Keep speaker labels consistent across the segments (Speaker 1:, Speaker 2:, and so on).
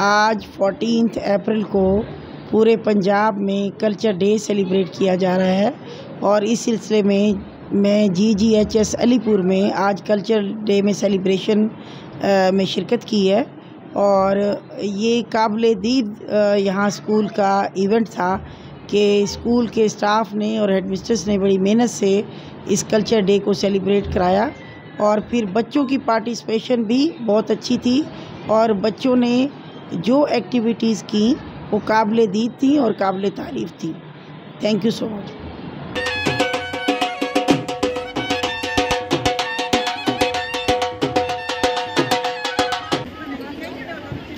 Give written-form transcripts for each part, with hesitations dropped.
Speaker 1: आज 14 अप्रैल को पूरे पंजाब में कल्चर डे सेलिब्रेट किया जा रहा है और इस सिलसिले में मैं GGHS अलीपुर में आज कल्चर डे में सेलिब्रेशन में शिरकत की है। और ये काबिल-ए-दीद यहाँ स्कूल का इवेंट था कि स्कूल के स्टाफ ने और हेडमिस्ट्रेस ने बड़ी मेहनत से इस कल्चर डे को सेलिब्रेट कराया और फिर बच्चों की पार्टिसिपेशन भी बहुत अच्छी थी और बच्चों ने जो एक्टिविटीज़ की वो काबिल-ए-दीद थी और काबिल-ए-तारीफ़ थी। Thank you so much.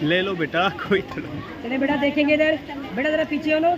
Speaker 2: ले लो बेटा, कोई
Speaker 3: चले बेटा, देखेंगे इधर, बेटा ज़रा पीछे हो लो।